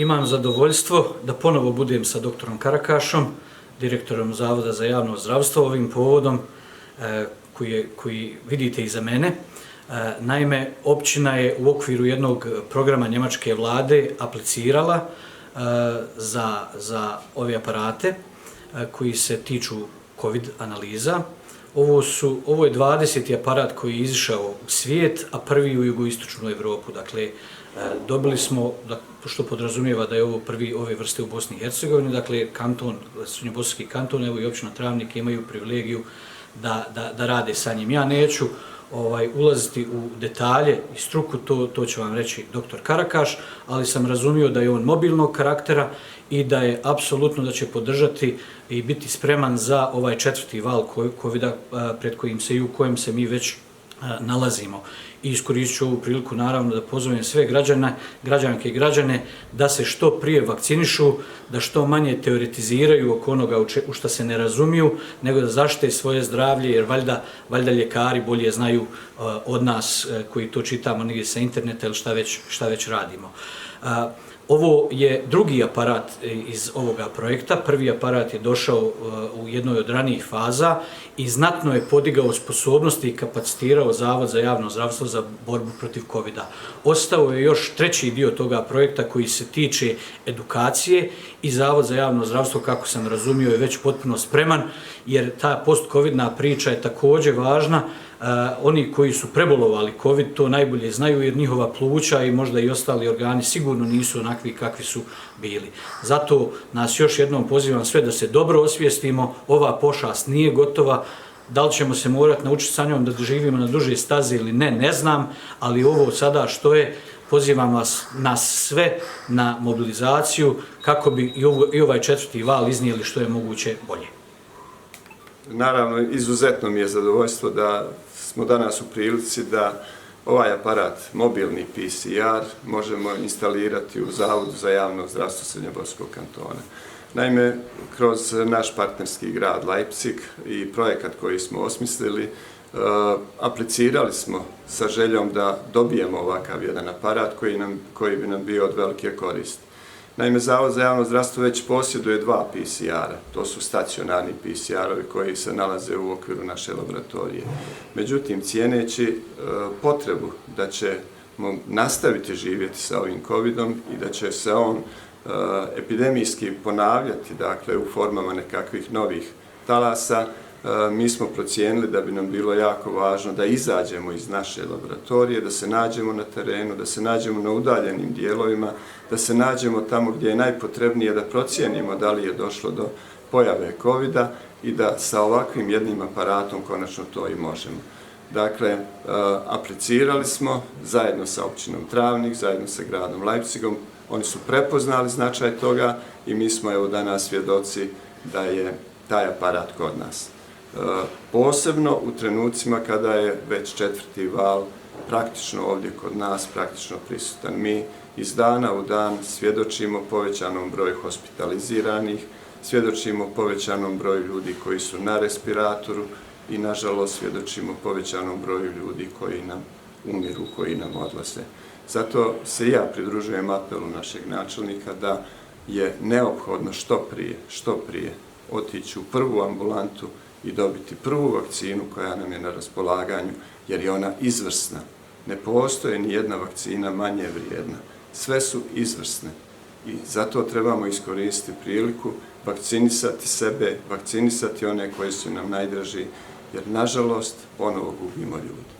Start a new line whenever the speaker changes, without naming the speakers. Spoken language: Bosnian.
Imam zadovoljstvo da ponovo budem sa doktorom Karakašom, direktorom Zavoda za javno zdravstvo, ovim povodom koji vidite iza mene. Naime, općina je u okviru jednog programa njemačke vlade aplicirala za ove aparate koji se tiču COVID analiza. Ovo je 20. aparat koji je izišao u svijet, a prvi u jugoistočnu Evropu. Dakle, dobili smo, što podrazumijeva da je ovo prvi ove vrste u Bosni i Hercegovini, dakle, kanton, Srednjobosanski kanton, evo i općina Travnik imaju privilegiju da rade sa njim. Ja neću ulaziti u detalje i struku, to će vam reći doktor Karakaš, ali sam razumio da je on mobilnog karaktera i da je apsolutno da će podržati i biti spreman za ovaj četvrti val COVID-a pred kojim se i u kojem se mi već nalazimo. I iskoristit ću ovu priliku naravno da pozovem sve građanke i građane da se što prije vakcinišu, da što manje teoretiziraju oko onoga u što se ne razumiju, nego da zaštite svoje zdravlje, jer valjda ljekari bolje znaju od nas koji to čitamo negdje sa interneta ili šta već radimo. Ovo je drugi aparat iz ovoga projekta. Prvi aparat je došao u jednoj od ranijih faza i znatno je podigao sposobnosti i kapacitirao Zavod za javno zdravstvo za borbu protiv COVID-a. Ostao je još treći dio toga projekta koji se tiče edukacije i Zavod za javno zdravstvo, kako sam razumio, je već potpuno spreman, jer ta post-covidna priča je također važna. Oni koji su prebolovali COVID to najbolje znaju, jer njihova pluća i možda i ostali organi sigurno nisu onakvi kakvi su bili. Zato nas još jednom pozivam sve da se dobro osvijestimo, ova pošast nije gotova. Da li ćemo se morati naučiti sa njom da živimo na duže staze ili ne znam, ali ovo sada što je, pozivam nas sve na mobilizaciju kako bi i ovaj četvrti val iznijeli što je moguće bolje.
Naravno, izuzetno mi je zadovoljstvo da smo danas u prilici da ovaj aparat, mobilni PCR, možemo instalirati u Zavodu za javno zdravstvo Srednjobosanskog kantona. Naime, kroz naš partnerski grad Leipzig i projekat koji smo osmislili, aplicirali smo sa željom da dobijemo ovakav jedan aparat koji bi nam bio od velike koristi. Naime, Zavod za javno zdravstvo već posjeduje 2 PCR-a, to su stacionarni PCR-ovi koji se nalaze u okviru naše laboratorije. Međutim, cijeneći potrebu da ćemo nastaviti živjeti sa ovim COVID-om i da će se on epidemijski ponavljati, dakle, u formama nekakvih novih talasa, mi smo procijenili da bi nam bilo jako važno da izađemo iz naše laboratorije, da se nađemo na terenu, da se nađemo na udaljenim dijelovima, da se nađemo tamo gdje je najpotrebnije da procijenimo da li je došlo do pojave COVID-a i da sa ovakvim jednim aparatom konačno to i možemo. Dakle, aplicirali smo zajedno sa općinom Travnik, zajedno sa gradom Leipzigom, oni su prepoznali značaj toga i mi smo evo danas svjedoci da je taj aparat kod nas. Posebno u trenucima kada je već četvrti val praktično ovdje kod nas, praktično prisutan. Mi iz dana u dan svjedočimo povećanom broju hospitaliziranih, svjedočimo povećanom broju ljudi koji su na respiratoru i nažalost svjedočimo povećanom broju ljudi koji nam umiru, koji nam odlaze. Zato se ja pridružujem apelu našeg načelnika da je neophodno što prije otići u prvu ambulantu i dobiti prvu vakcinu koja nam je na raspolaganju, jer je ona izvrsna. Ne postoji ni jedna vakcina manje vrijedna. Sve su izvrsne i zato trebamo iskoristiti priliku, vakcinisati sebe, vakcinisati one koji su nam najdraži, jer nažalost ponovo gubimo ljudi.